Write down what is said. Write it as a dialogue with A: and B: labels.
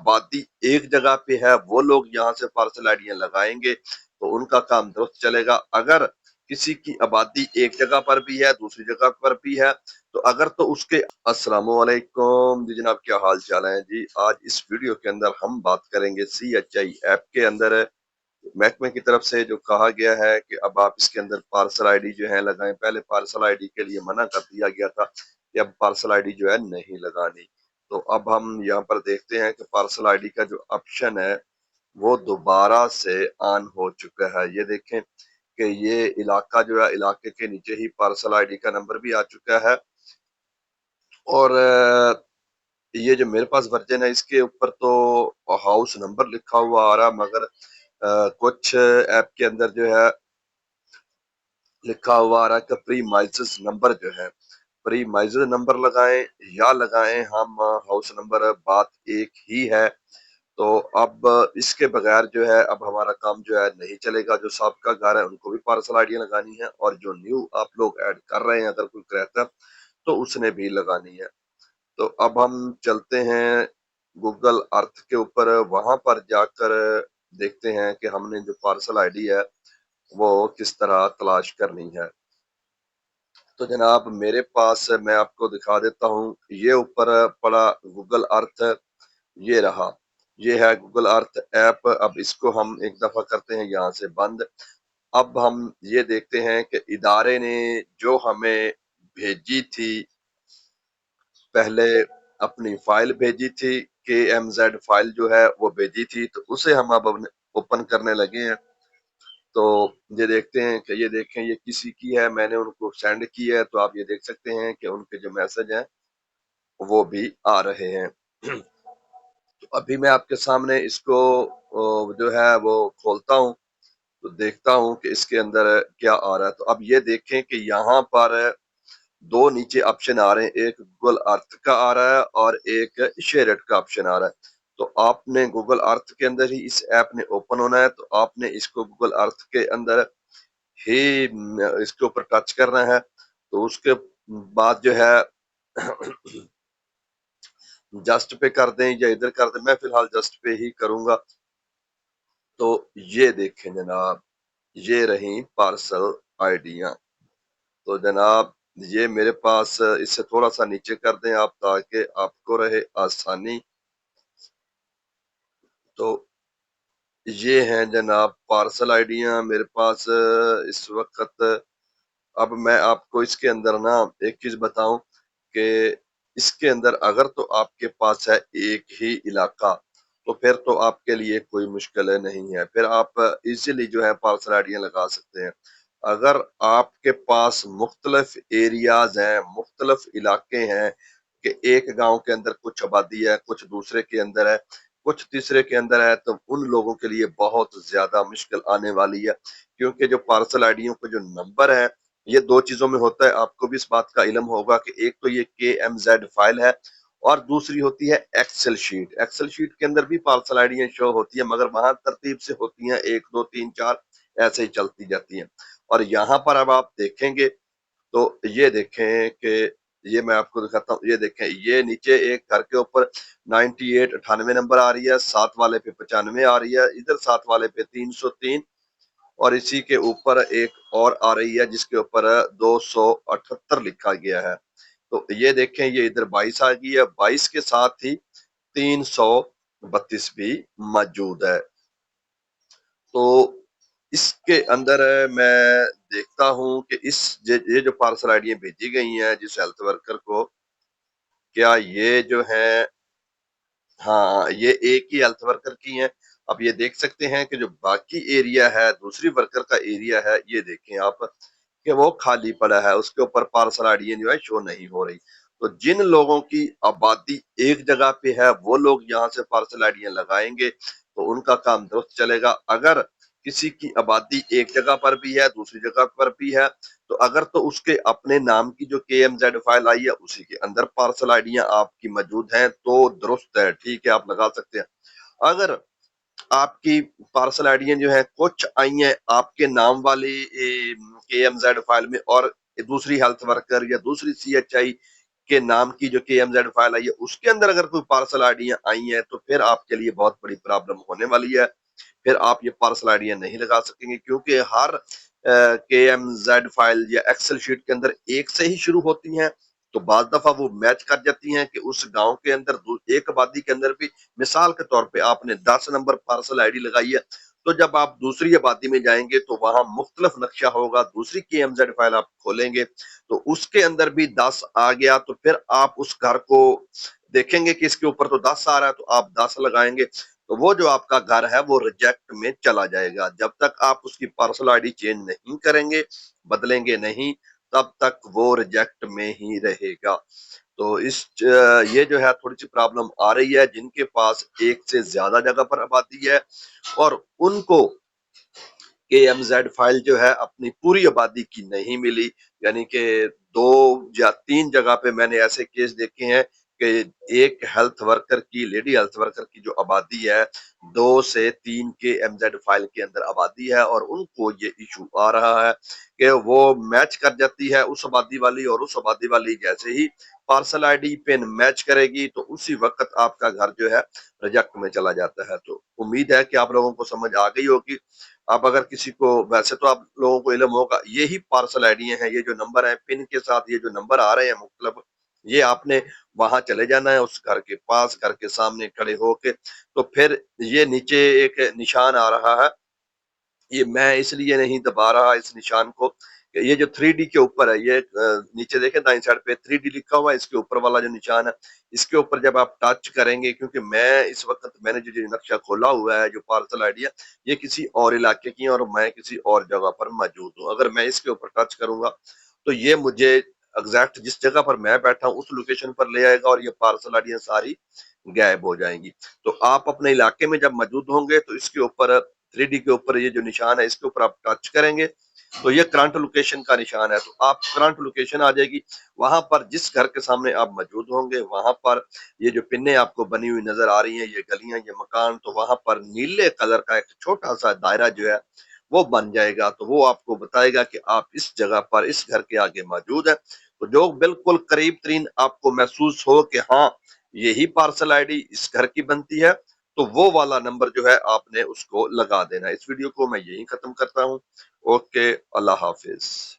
A: آبادی ایک جگہ پہ ہے وہ لوگ یہاں سے پارسل آئیڈیاں لگائیں گے تو ان کا کام درست چلے گا۔ اگر کسی کی آبادی ایک جگہ پر بھی ہے دوسری جگہ پر بھی ہے تو اگر تو اس کے السلام علیکم جی جناب، کیا حال چال ہے جی؟ آج اس ویڈیو کے اندر ہم بات کریں گے CHI ایپ کے اندر محکمے کی طرف سے جو کہا گیا ہے کہ اب آپ اس کے اندر پارسل آئی ڈی جو ہے لگائیں۔ پہلے پارسل آئی ڈی کے لیے منع کر دیا گیا تھا کہ اب پارسل آئی ڈی جو ہے نہیں لگانی، تو اب ہم یہاں پر دیکھتے ہیں کہ پارسل آئی ڈی کا جو آپشن ہے وہ دوبارہ سے آن ہو چکا ہے۔ یہ دیکھیں کہ یہ علاقہ جو ہے، علاقے کے نیچے ہی پارسل آئی ڈی کا نمبر بھی آ چکا ہے، اور یہ جو میرے پاس ورژن ہے اس کے اوپر تو ہاؤس نمبر لکھا ہوا آ رہا، مگر کچھ ایپ کے اندر جو ہے لکھا ہوا آ رہا ہے کہ پری مائزز نمبر جو ہے، پری مائزز نمبر لگائیں یا لگائیں ہم ہاؤس نمبر، بات ایک ہی ہے۔ تو اب اس کے بغیر جو ہے اب ہمارا کام جو ہے نہیں چلے گا۔ جو سابقہ گھر ہے ان کو بھی پارسل آئیڈیاں لگانی ہے، اور جو نیو آپ لوگ ایڈ کر رہے ہیں اگر کوئی کریکٹر تو اس نے بھی لگانی ہے۔ تو اب ہم چلتے ہیں گوگل ارتھ کے اوپر، وہاں پر جا کر دیکھتے ہیں کہ ہم نے جو پارسل آئی ڈی ہے وہ کس طرح تلاش کرنی ہے۔ تو جناب میرے پاس میں آپ کو دکھا دیتا ہوں، یہ اوپر پڑا گوگل ارتھ، یہ رہا، یہ ہے گوگل ارتھ ایپ۔ اب اس کو ہم ایک دفعہ کرتے ہیں یہاں سے بند۔ اب ہم یہ دیکھتے ہیں کہ ادارے نے جو ہمیں بھیجی تھی، پہلے اپنی فائل بھیجی تھی KMZ فائل جو ہے وہ بھیجی تھی، تو اسے ہم اب اوپن کرنے لگے ہیں۔ تو یہ دیکھتے ہیں کہ یہ دیکھیں یہ کسی کی ہے، میں نے ان کو سینڈ کی ہے، تو آپ یہ دیکھ سکتے ہیں کہ ان کے جو میسج ہیں وہ بھی آ رہے ہیں۔ تو ابھی میں آپ کے سامنے اس کو جو ہے وہ کھولتا ہوں تو دیکھتا ہوں کہ اس کے اندر کیا آ رہا ہے۔ تو اب یہ دیکھیں کہ یہاں پر دو نیچے آپشن آ رہے ہیں، ایک گوگل ارتھ کا آ رہا ہے اور ایک شیئرٹ کا آپشن آ رہا ہے۔ تو آپ نے گوگل ارتھ کے اندر ہی اس ایپ نے اوپن ہونا ہے، تو آپ نے اس کو گوگل ارتھ کے اندر ہی اس کے اوپر ٹچ کرنا ہے۔ تو اس کے بعد جو ہے جسٹ پہ کر دیں یا ادھر کر دیں، میں فی الحال جسٹ پہ ہی کروں گا۔ تو یہ دیکھیں جناب، یہ رہیں پارسل آئیڈیاں۔ تو جناب یہ میرے پاس، اس سے تھوڑا سا نیچے کر دیں آپ تاکہ آپ کو رہے آسانی۔ تو یہ ہیں جناب پارسل آئیڈیاں میرے پاس اس وقت۔ اب میں آپ کو اس کے اندر نا ایک چیز بتاؤں کہ اس کے اندر اگر تو آپ کے پاس ہے ایک ہی علاقہ تو پھر تو آپ کے لیے کوئی مشکل نہیں ہے، پھر آپ ایزیلی جو ہے پارسل آئیڈیاں لگا سکتے ہیں۔ اگر آپ کے پاس مختلف ایریاز ہیں، مختلف علاقے ہیں، کہ ایک گاؤں کے اندر کچھ آبادی ہے، کچھ دوسرے کے اندر ہے، کچھ تیسرے کے اندر ہے، تو ان لوگوں کے لیے بہت زیادہ مشکل آنے والی ہے، کیونکہ جو پارسل آئیڈیوں کا جو نمبر ہے یہ دو چیزوں میں ہوتا ہے۔ آپ کو بھی اس بات کا علم ہوگا کہ ایک تو یہ KMZ فائل ہے اور دوسری ہوتی ہے ایکسل شیٹ۔ ایکسل شیٹ کے اندر بھی پارسل آئیڈیاں شو ہوتی ہیں، مگر وہاں ترتیب سے ہوتی ہیں 1 2 3 4 ایسے ہی چلتی جاتی ہیں۔ اور یہاں پر اب آپ دیکھیں گے تو یہ دیکھیں کہ یہ میں آپ کو دکھاتا ہوں، یہ دیکھیں یہ نیچے ایک گھر کے اوپر 98 98 نمبر آ رہی ہے، 7 والے پہ 95 آ رہی ہے، ادھر 7 والے پہ 303، اور اسی کے اوپر ایک اور آ رہی ہے جس کے اوپر 278 لکھا گیا ہے۔ تو یہ دیکھیں یہ ادھر 22 آ گئی ہے، 22 کے ساتھ ہی 332 بھی موجود ہے۔ تو اس کے اندر میں دیکھتا ہوں کہ یہ جو پارسل آئیڈیاں بھیجی گئی ہیں جس ہیلتھ ورکر کو، کیا یہ جو ہے، ہاں یہ ایک ہی ہیلتھ ورکر کی ہیں۔ اب یہ دیکھ سکتے ہیں کہ جو باقی ایریا ہے، دوسری ورکر کا ایریا ہے، یہ دیکھیں آپ کہ وہ خالی پڑا ہے، اس کے اوپر پارسل آئیڈیاں جو ہے شو نہیں ہو رہی۔ تو جن لوگوں کی آبادی ایک جگہ پہ ہے وہ لوگ یہاں سے پارسل آئیڈیاں لگائیں گے تو ان کا کام درست چلے گا۔ اگر کسی کی آبادی ایک جگہ پر بھی ہے دوسری جگہ پر بھی ہے تو اگر تو اس کے اپنے نام کی جو KMZ فائل آئی ہے اسی کے اندر پارسل آئیڈیاں آپ کی موجود ہیں تو درست ہے، ٹھیک ہے، آپ لگا سکتے ہیں۔ اگر آپ کی پارسل آئیڈیاں جو ہیں کچھ آئی ہیں آپ کے نام والی KMZ فائل میں اور دوسری ہیلتھ ورکر یا دوسری CHI کے نام کی جو KMZ فائل آئی ہے اس کے اندر اگر کوئی پارسل آئیڈیاں آئی ہیں تو پھر آپ کے لیے بہت بڑی پرابلم ہونے والی ہے. پھر آپ یہ پارسل آئیڈیاں نہیں لگا سکیں گے، کیونکہ ہر KMZ فائل یا ایکسل شیٹ کے اندر ایک سے ہی شروع ہوتی ہیں. تو بعض دفعہ وہ میچ کر جاتی ہیں کہ اس گاؤں کے اندر ایک آبادی کے اندر بھی مثال کے طور پہ آپ نے 10 نمبر پارسل آئی ڈی لگائی ہے، تو جب آپ دوسری آبادی میں جائیں گے تو وہاں مختلف نقشہ ہوگا. دوسری KMZ فائل آپ کھولیں گے تو اس کے اندر بھی 10 آ گیا، تو پھر آپ اس گھر کو دیکھیں گے کہ اس کے اوپر تو 10 آ رہا ہے، تو آپ 10 لگائیں گے تو وہ جو آپ کا گھر ہے وہ ریجیکٹ میں چلا جائے گا. جب تک آپ اس کی پارسل آئی ڈی چینج نہیں کریں گے، بدلیں گے نہیں، تب تک وہ ریجیکٹ میں ہی رہے گا. تو یہ جو ہے تھوڑی سی پرابلم آ رہی ہے جن کے پاس ایک سے زیادہ جگہ پر آبادی ہے اور ان کو KMZ فائل جو ہے اپنی پوری آبادی کی نہیں ملی. یعنی کہ 2 یا 3 جگہ پہ میں نے ایسے کیس دیکھے ہیں کہ ایک ہیلتھ ورکر کی، لیڈی ہیلتھ ورکر کی جو آبادی ہے 2 سے 3 KMZ فائل کے اندر آبادی ہے، اور ان کو یہ ایشو آ رہا ہے کہ وہ میچ کر جاتی ہے اس آبادی والی، اور اس آبادی والی جیسے ہی parcel ID pin match کرے گی تو اسی وقت آپ کا گھر جو ہے ریجیکٹ میں چلا جاتا ہے. تو امید ہے کہ آپ لوگوں کو سمجھ آ گئی ہوگی. آپ اگر کسی کو، ویسے تو آپ لوگوں کو علم ہوگا، یہی پارسل آئیڈیاں ہیں، یہ جو نمبر ہیں پن کے ساتھ، یہ جو نمبر آ رہے ہیں مختلف، یہ آپ نے وہاں چلے جانا ہے اس گھر کے پاس، گھر کے سامنے کھڑے ہو کے. تو پھر یہ نیچے ایک نشان آ رہا ہے، یہ میں اس لیے نہیں دبا رہا اس نشان کو کہ یہ جو 3D کے اوپر ہے، یہ نیچے دیکھیں دائیں سائڈ پہ 3D لکھا ہوا ہے، اس کے اوپر والا جو نشان ہے اس کے اوپر جب آپ ٹچ کریں گے، کیونکہ میں اس وقت میں نے جو نقشہ کھولا ہوا ہے، جو پارسل آئی ڈی ہے، یہ کسی اور علاقے کی ہیں اور میں کسی اور جگہ پر موجود ہوں. اگر میں اس کے اوپر ٹچ کروں گا تو یہ مجھے ایگزیکٹ جس جگہ پر میں بیٹھا ہوں اس لوکیشن پر لے آئے گا، اور یہ پارسل آئیڈیاں ساری غائب ہو جائیں گی. تو آپ اپنے علاقے میں جب موجود ہوں گے تو اس کے اوپر 3D کے اوپر یہ جو نشان ہے اس کے اوپر آپ ٹچ کریں گے تو یہ کرنٹ لوکیشن کا نشان ہے. تو آپ کرنٹ لوکیشن آ جائے گی، وہاں پر جس گھر کے سامنے آپ موجود ہوں گے وہاں پر یہ جو پنیں آپ کو بنی ہوئی نظر آ رہی ہیں، یہ گلیاں، یہ مکان، تو وہاں پر نیلے کلر کا ایک چھوٹا سا دائرہ جو ہے وہ بن جائے گا. تو وہ آپ کو بتائے گا کہ آپ اس جگہ پر اس گھر کے آگے موجود ہیں. تو جو بالکل قریب ترین آپ کو محسوس ہو کہ ہاں یہی پارسل آئی ڈی اس گھر کی بنتی ہے، تو وہ والا نمبر جو ہے آپ نے اس کو لگا دینا. اس ویڈیو کو میں یہی ختم کرتا ہوں. اوکے، اللہ حافظ.